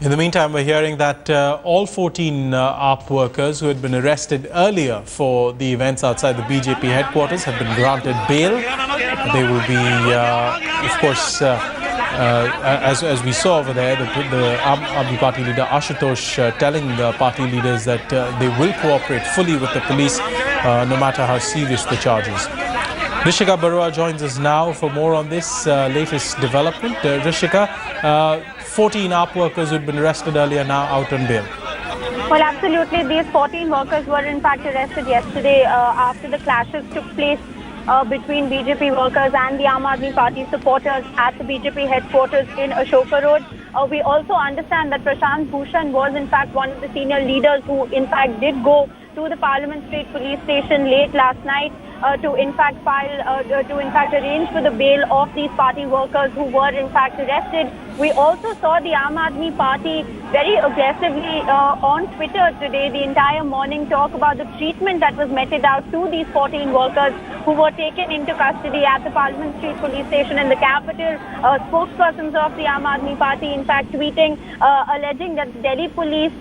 In the meantime, we're hearing that all 14 AAP workers who had been arrested earlier for the events outside the BJP headquarters have been granted bail. They will be, of course, as we saw over there, the AAP party leader Ashutosh telling the party leaders that they will cooperate fully with the police, no matter how serious the charges. Rishika Barua joins us now for more on this latest development. Rishika, 14 AAP workers who had been arrested earlier now out on bail. Well, absolutely. These 14 workers were in fact arrested yesterday after the clashes took place between BJP workers and the Aam Aadmi Party supporters at the BJP headquarters in Ashoka Road. We also understand that Prashant Bhushan was in fact one of the senior leaders who in fact did go to the Parliament Street police station late last night to in fact arrange for the bail of these party workers who were in fact arrested. We also saw the Aam Aadmi Party very aggressively on Twitter today, the entire morning, talk about the treatment that was meted out to these 14 workers who were taken into custody at the Parliament Street police station in the capital. Spokespersons of the Aam Aadmi Party in fact tweeting, alleging that the Delhi police,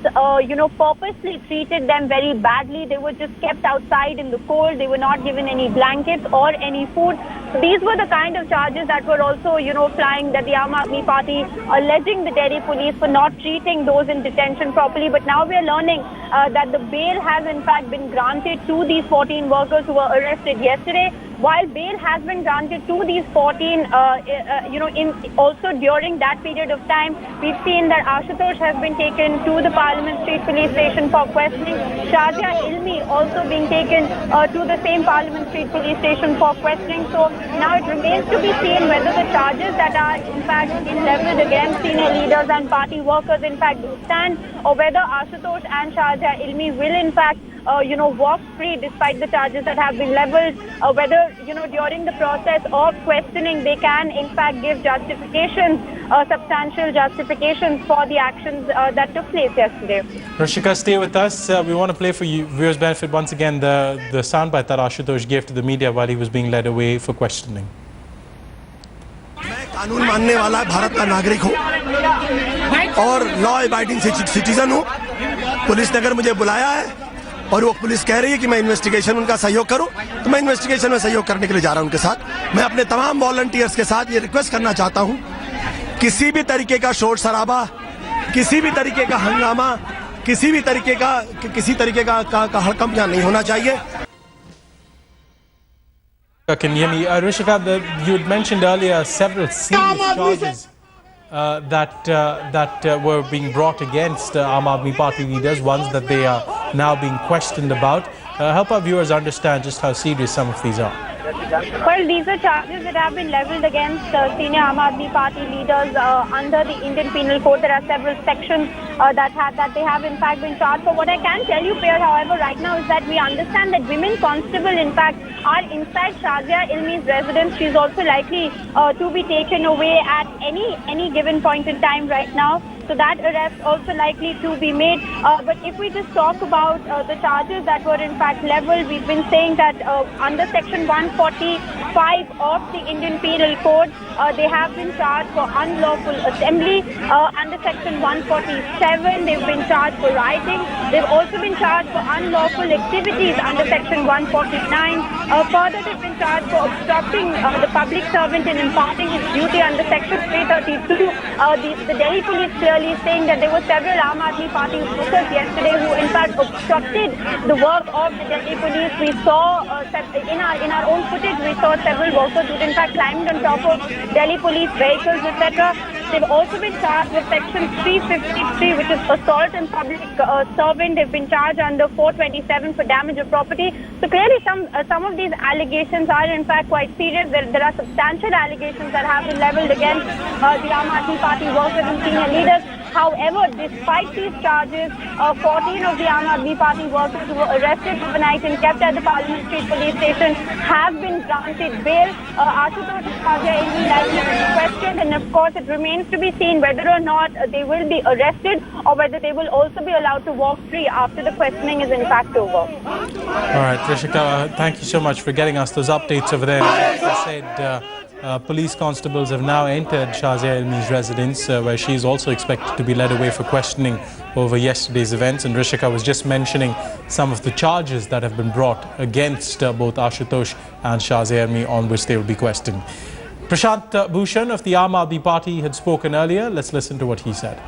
purposely treated them very badly. They were just kept outside in the cold. They were not given any blankets or any food. So these were the kind of charges that were also, flying, that the Aam Aadmi Party alleging the Delhi police for not treating those in detention properly. But now we are learning that the bail has in fact been granted to these 14 workers who were arrested yesterday. While bail has been granted to these 14, also during that period of time, we've seen that Ashutosh has been taken to the Parliament Street police station for questioning. Shazia Ilmi also being taken to the same Parliament Street police station for questioning. So now it remains to be seen whether the charges that are in fact being leveled against senior leaders and party workers in fact do stand, or whether Ashutosh and Shazia Ilmi will in fact walk free despite the charges that have been leveled, whether, during the process of questioning they can in fact give justifications, substantial justifications for the actions that took place yesterday. Rishika, stay with us. We want to play for you, viewers' benefit, once again the soundbite that Ashutosh gave to the media while he was being led away for questioning. मैं कानून मानने वाला भारत का नागरिक हूं और law abiding citizen हूं। Police ने अगर मुझे बुलाया है और वो पुलिस कह रही है कि मैं इन्वेस्टिगेशन उनका सहयोग करूं, तो मैं इन्वेस्टिगेशन में सहयोग करने के लिए जा रहा हूं उनके साथ। मैं अपने तमाम वॉलंटियर्स के साथ ये रिक्वेस्ट करना चाहता हूं, किसी भी तरीके का शोर शराबा, किसी भी तरीके का हंगामा, किसी तरीके का हड़कंप यहाँ नहीं होना चाहिए। Can you hear me? Rishika, you had mentioned earlier several serious charges that were being brought against Aam Aadmi Party leaders, ones that they are now being questioned about. Help our viewers understand just how serious some of these are. Well, these are charges that have been leveled against senior Aam Aadmi Party leaders under the Indian Penal Code. There are several sections that they have in fact been charged for. What I can tell you, Pierre, however, right now is that we understand that women constable in fact are inside Shazia Ilmi's residence. She is also likely to be taken away at any given point in time right now. So that arrest also likely to be made. But if we just talk about the charges that were in fact leveled, we've been saying that under section 145 of the Indian Penal Code, they have been charged for unlawful assembly. Under section 147, they've been charged for rioting. They've also been charged for unlawful activities under section 149. Further, they've been charged for obstructing the public servant in imparting his duty under section 332. The Delhi police clearly saying that there were several Aam Aadmi Party workers yesterday who in fact obstructed the work of the Delhi police. We saw in our own footage, we saw several workers who in fact climbed on top of Delhi police vehicles, etc. They've also been charged with section 353, which is assault on public servant. They've been charged under 427 for damage of property. So clearly some of these allegations are in fact quite serious. There are substantial allegations that have been leveled against the Aam Aadmi Party workers and senior leaders. However, despite these charges, 14 of the Aam Aadmi Party workers who were arrested overnight and kept at the Parliament Street police station have been granted bail. Ashutosh and Shazia Ilmi likely to be questioned, and of course it remains to be seen whether or not they will be arrested or whether they will also be allowed to walk free after the questioning is in fact over. All right, Rishika, thank you so much for getting us those updates over there. As I said, Police constables have now entered Shazia Ilmi's residence, where she is also expected to be led away for questioning over yesterday's events. And Rishika was just mentioning some of the charges that have been brought against both Ashutosh and Shazia Ilmi, on which they will be questioned. Prashant Bhushan of the Aam Aadmi Party had spoken earlier. Let's listen to what he said.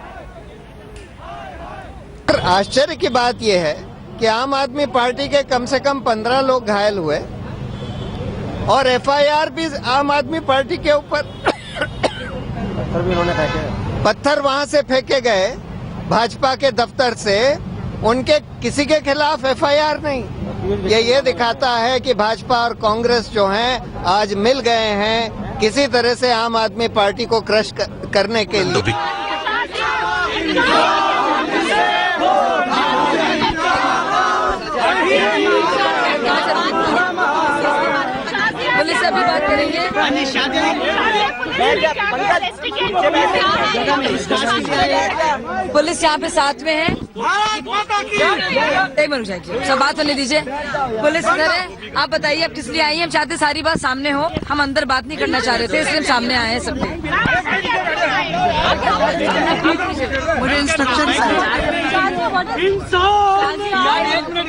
आश्चर्य की बात यह है कि आम आदमी party के कम से कम 15 लोग घायल हुए और एफआईआर भी आम आदमी पार्टी के ऊपर पत्थर भी उन्होंने फेंके, पत्थर वहां से फेंके गए भाजपा के दफ्तर से, उनके किसी के खिलाफ एफआईआर नहीं। ये दिखाता है कि भाजपा और कांग्रेस जो हैं आज मिल गए हैं किसी तरह से आम आदमी पार्टी को क्रश करने के लिए। पुलिस से भी बात करेंगे। पुलिस यहाँ पे साथ में है, एक मिनट सब बात होने दीजिए। पुलिस इधर है, आप बताइए आप किस लिए आई हैं? हम चाहते सारी बात सामने हो, हम अंदर बात नहीं करना चाह रहे थे, इसलिए हम सामने आए हैं सबके। मुझे इंस्ट्रक्शन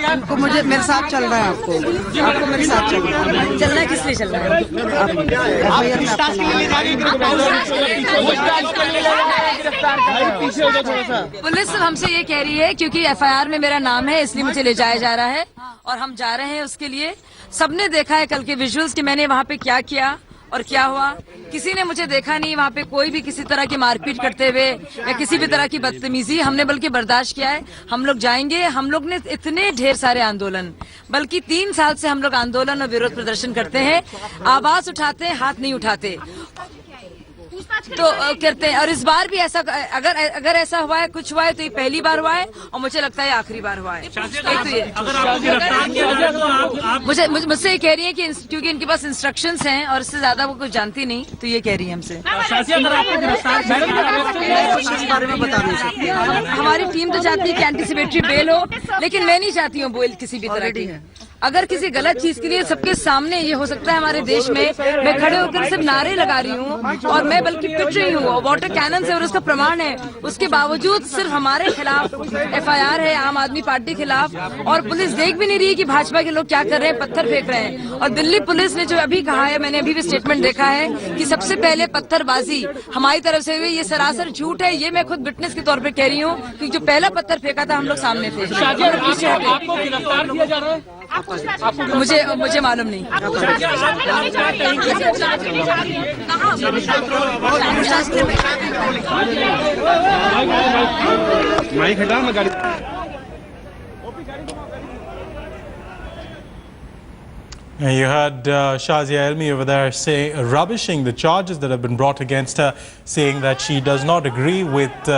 आपको, मुझे मेरे साथ चल रहा है, आपको मेरे साथ चलना है। किस लिए चलना है? पुलिस हमसे ये कह रही है क्योंकि एफआईआर में मेरा नाम है इसलिए मुझे ले जाया जा रहा है और हम जा रहे हैं उसके लिए। सबने देखा है कल के विजुअल्स कि मैंने वहाँ पे क्या किया और क्या हुआ। किसी ने मुझे देखा नहीं वहाँ पे कोई भी किसी तरह की मारपीट करते हुए या किसी भी तरह की बदतमीजी, हमने बल्कि बर्दाश्त किया है। हम लोग जाएंगे, हम लोग ने इतने ढेर सारे आंदोलन, बल्कि 3 साल से हम लोग आंदोलन और विरोध प्रदर्शन करते हैं, आवाज उठाते हैं, हाथ नहीं उठाते तो करते हैं। और इस बार भी ऐसा अगर ऐसा हुआ है, कुछ हुआ है तो ये पहली बार हुआ है और मुझे लगता है आखिरी बार हुआ है। मुझसे ये कह रही है कि क्योंकि इनके पास इंस्ट्रक्शंस हैं और इससे ज्यादा वो कुछ जानती नहीं, तो ये कह रही है हमसे। हमारी टीम तो चाहती है कि एंटीसिपेटरी बेल हो, लेकिन मैं नहीं चाहती हूँ बेल किसी भी तरह की। अगर किसी गलत चीज के लिए सबके सामने ये हो सकता है हमारे देश में, मैं खड़े होकर सिर्फ नारे लगा रही हूँ और मैं बल्कि पिट रही हूँ, वाटर कैनन से, और उसका प्रमाण है। उसके बावजूद सिर्फ हमारे खिलाफ एफआईआर है, आम आदमी पार्टी खिलाफ, और पुलिस देख भी नहीं रही कि भाजपा के लोग क्या कर रहे हैं, पत्थर फेंक रहे हैं। और दिल्ली पुलिस ने जो अभी कहा है, मैंने अभी भी स्टेटमेंट देखा है कि सबसे पहले पत्थरबाजी हमारी तरफ से हुई, ये सरासर झूठ है। ये मैं खुद विटनेस के तौर पर कह रही हूँ कि जो पहला पत्थर फेंका था हम लोग सामने थे। मुझे मालूम नहीं। You heard Shazia Ilmi over there rubbishing the charges that have been brought against her, saying that she does not agree with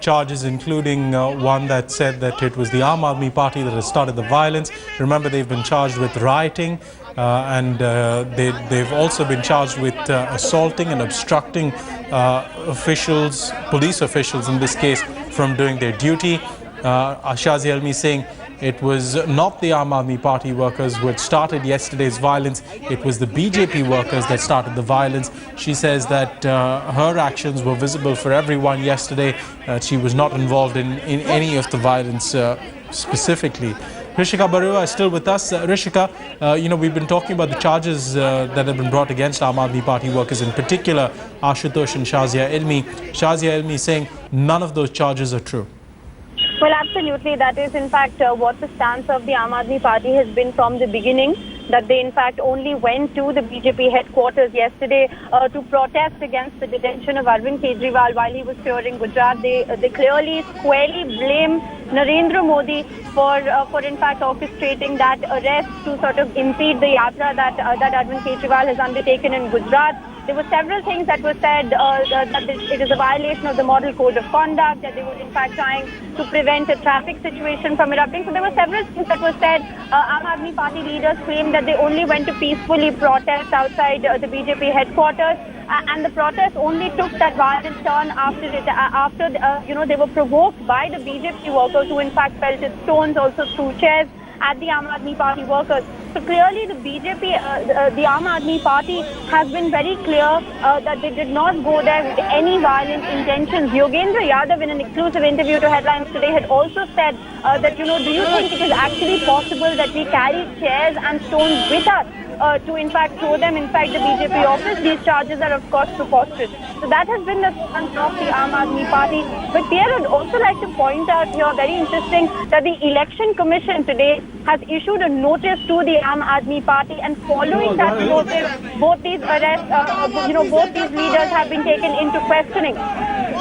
charges, including one that said that it was the Aam Aadmi Party that has started the violence. Remember, they've been charged with rioting and they've also been charged with assaulting and obstructing officials, police officials in this case, from doing their duty. Shazia Ilmi saying it was not the Aam Aadmi Party workers who had started yesterday's violence, it was the BJP workers that started the violence. She says that her actions were visible for everyone yesterday. She was not involved in any of the violence specifically. Rishika Barua is still with us. Rishika, we've been talking about the charges that have been brought against Aam Aadmi Party workers, in particular Ashutosh and Shazia Ilmi. Shazia Ilmi is saying none of those charges are true. Well, absolutely. That is, in fact, what the stance of the Aam Aadmi Party has been from the beginning, that they, in fact, only went to the BJP headquarters yesterday to protest against the detention of Arvind Kejriwal while he was touring Gujarat. They clearly, squarely blame Narendra Modi for in fact, orchestrating that arrest to sort of impede the yatra that Arvind Kejriwal has undertaken in Gujarat. There were several things that were said, that it is a violation of the Model Code of Conduct, that they were in fact trying to prevent a traffic situation from erupting. So there were several things that were said. Aam Aadmi Party leaders claimed that they only went to peacefully protest outside the BJP headquarters, and the protest only took that violent turn after they were provoked by the BJP workers, who in fact pelted stones, also threw chairs. at the Aam Aadmi Party workers. So clearly the BJP, the Aam Aadmi Party has been very clear that they did not go there with any violent intentions. Yogendra Yadav, in an exclusive interview to Headlines Today, had also said that, do you think it is actually possible that we carry chairs and stones with us to in fact throw them inside the BJP office? These charges are of course preposterous. So that has been the stance of the Aam Aadmi Party. But Pierre, I'd also like to point out here, very interesting, that the Election Commission today has issued a notice to the Aam Aadmi Party, and following that notice, both these arrests, both these leaders have been taken into questioning.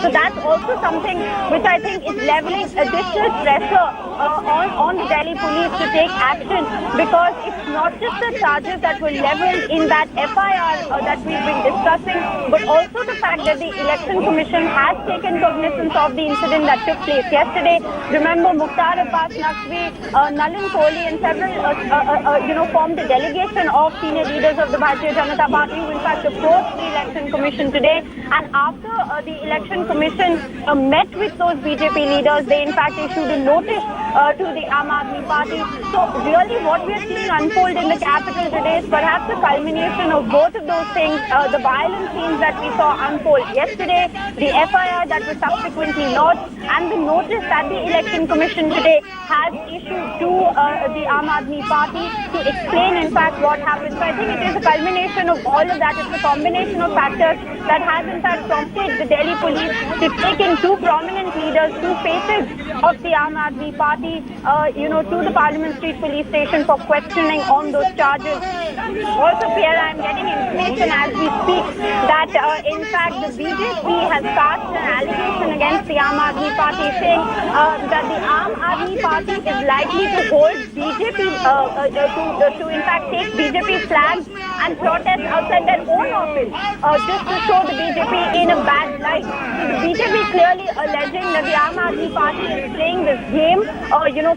So that's also something which I think is leveling additional pressure on the Delhi police to take action, because it's not just the charges that were leveled in that FIR that we've been discussing, but also the fact that the Election Commission has taken cognizance of the incident that took place yesterday. Remember, Mukhtar Abbas Naqvi, Nalin Kohli and several, formed a delegation of senior leaders of the Bharatiya Janata Party who in fact approached the Election Commission today. And after the Election Commission met with those BJP leaders, they in fact issued a notice to the Aam Aadmi Party. So really what we are seeing unfold in the capital today is perhaps a culmination of both of those things, the violent scenes that we saw unfold yesterday, the FIR that was subsequently lodged, and the notice that the Election Commission today has issued to the Aam Aadmi Party to explain in fact what happened. So I think it is a culmination of all of that. It's a combination of factors that has in fact prompted the Delhi police to take in two prominent leaders, two faces of the Aam Aadmi Party, to the Parliament Street police station for questioning on those charges. Also, Pierre, I am getting information as we speak that in fact the BJP has cast an allegation against the Aam Aadmi Party, saying that the Aam Aadmi Party is likely to hold BJP, to in fact take BJP flags and protest outside their own office, just to show the BJP in a bad light. So the BJP clearly alleging that the Aam Aadmi Party is playing this game,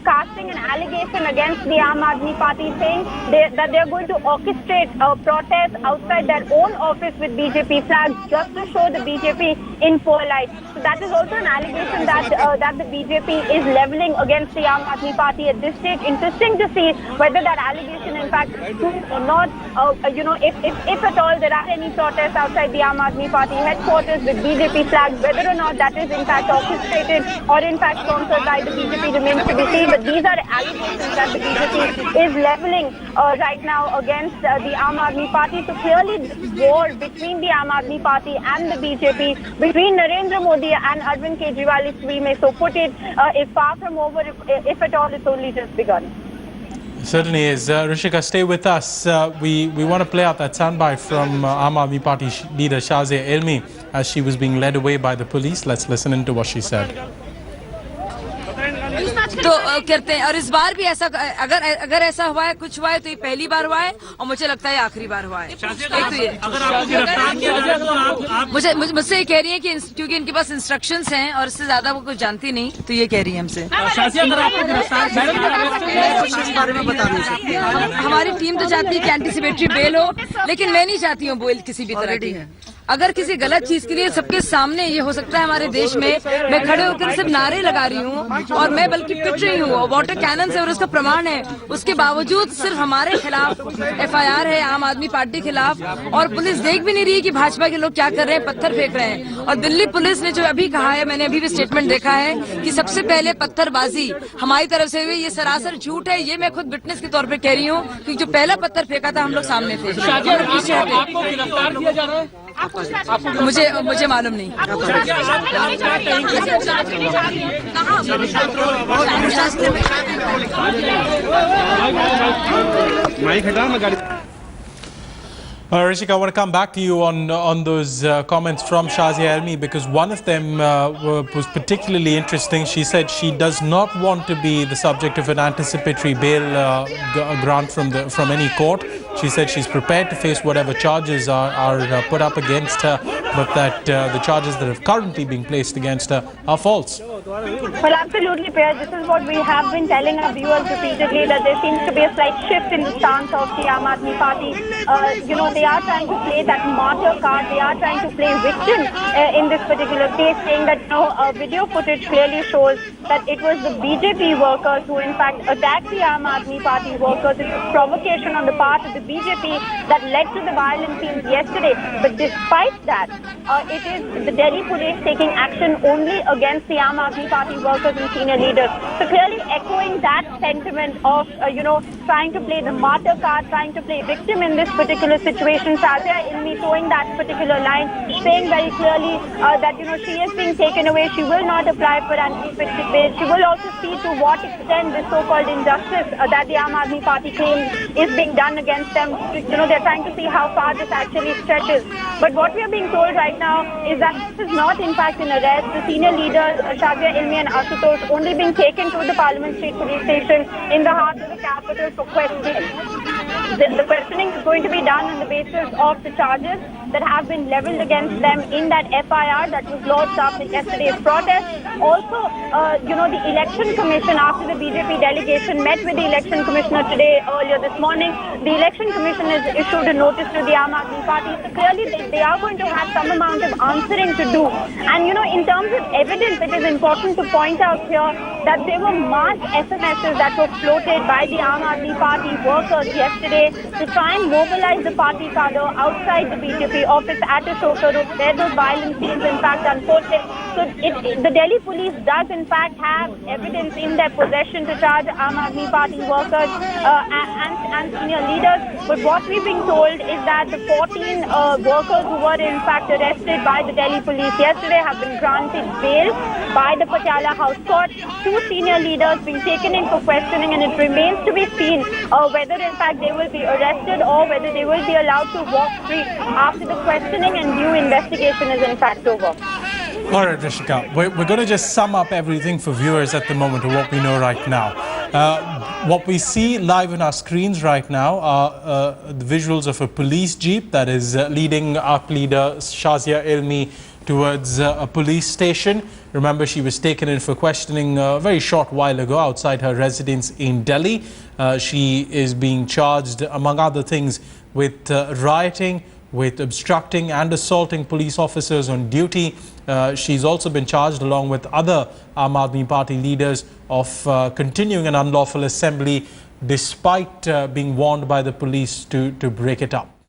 casting an allegation against the Aam Aadmi Party, saying that they are going to orchestrate protests outside their own office with BJP flags just to show the BJP in poor light. So that is also an allegation that the BJP is levelling against the Aam Aadmi Party at this stage. Interesting to see whether that allegation in fact is true or not. If at all there are any protests outside the Aam Aadmi Party headquarters with BJP flags, whether or not that is in fact orchestrated or in fact sponsored by the BJP remains to be seen. But these are allegations that the BJP is levelling right now against the Aam Aadmi Party. So clearly this war between the Aam Aadmi Party and the BJP, between Narendra Modi and Arvind Kejriwal, if we may so put it, is far from over. If at all, it's only just begun. Certainly is. Rishika, stay with us. We want to play out that soundbite from Aam Aadmi Party leader Shazia Ilmi as she was being led away by the police. Let's listen into what she said. तो करते हैं, और इस बार भी ऐसा अगर ऐसा हुआ है, कुछ हुआ है, तो ये पहली बार हुआ है और मुझे लगता है आखिरी बार हुआ है। मुझसे ये कह रही है कि क्योंकि इनके पास इंस्ट्रक्शंस हैं और इससे ज्यादा वो कुछ जानती नहीं, तो ये कह रही है हमसे। हमारी टीम तो चाहती है कि एंटीसिपेटरी बेल हो, लेकिन मैं नहीं चाहती हूँ बेल किसी भी तरह की। अगर किसी गलत चीज के लिए सबके सामने ये हो सकता है हमारे देश में, मैं खड़े होकर सिर्फ नारे लगा रही हूँ और मैं बल्कि पिट रही हूँ, वाटर कैनन से, और उसका प्रमाण है। उसके बावजूद सिर्फ हमारे खिलाफ FIR है, आम आदमी पार्टी खिलाफ, और पुलिस देख भी नहीं रही है कि भाजपा के लोग क्या कर रहे हैं, पत्थर फेंक रहे हैं। और दिल्ली पुलिस ने जो अभी कहा है, मैंने अभी भी स्टेटमेंट देखा है कि सबसे पहले पत्थरबाजी हमारी तरफ से हुई, ये सरासर झूठ है। ये मैं खुद विटनेस के तौर पर कह रही हूँ, क्योंकि जो पहला पत्थर फेंका था हम लोग सामने थे। मुझे मालूम नहीं। Rishika, I want to come back to you on those comments from Shazia Ilmi, because one of them was particularly interesting. She said she does not want to be the subject of an anticipatory bail grant from any court. She said she's prepared to face whatever charges are put up against her, but that the charges that have currently been placed against her are false. Well, absolutely, Priya. This is what we have been telling our viewers repeatedly, that there seems to be a slight shift in the stance of the Aam Aadmi Party. They are trying to play that martyr card. They are trying to play victim in this particular case, saying that video footage clearly shows that it was the BJP workers who in fact attacked the Aam Aadmi Party workers. It was provocation on the part of the BJP that led to the violent scenes yesterday. But despite that, it is the Delhi police taking action only against the Aam Aadmi Party workers and senior leaders. So clearly echoing that sentiment of, trying to play the martyr card, trying to play victim in this particular situation. Shazia Ilmi towing that particular line, saying very clearly that, she is being taken away. She will not apply for anti-infected bail. She will also see to what extent this so-called injustice that the Aam Aadmi Party claims is being done against them. They're trying to see how far this actually stretches. But what we are being told right now is that this is not in fact an arrest. The senior leaders, Shazia Ilmi and Ashutosh, only being taken to the Parliament Street Police Station in the heart of the capital for questioning. The questioning is going to be done on the basis of the charges that have been levelled against them in that FIR that was lodged after yesterday's protest. Also, the Election Commission, after the BJP delegation met with the Election Commissioner today, earlier this morning, the Election Commission has issued a notice to the Aam Aadmi Party. So clearly, they are going to have some amount of answering to do. And, in terms of evidence, it is important to point out here that there were mass SMSs that were floated by the Aam Aadmi Party workers yesterday to try and mobilize the party cadre outside the BJP office at Ashoka Road, where those violent scenes in fact unfolded. So the Delhi police does in fact have evidence in their possession to charge Aam Aadmi Party workers and senior leaders. But what we've been told is that the 14 workers who were in fact arrested by the Delhi police yesterday have been granted bail by the Patiala House Court. 2 senior leaders being taken in for questioning, and it remains to be seen whether in fact they will be arrested or whether they will be allowed to walk free after the questioning and due investigation is in fact over. All right, Rishika, we're going to just sum up everything for viewers at the moment of what we know right now. What we see live on our screens right now are the visuals of a police jeep that is leading AAP leader Shazia Ilmi towards a police station. Remember, she was taken in for questioning a very short while ago outside her residence in Delhi. She is being charged, among other things, with rioting, with obstructing and assaulting police officers on duty. She's also been charged, along with other Aam Aadmi Party leaders, of continuing an unlawful assembly despite being warned by the police to break it up.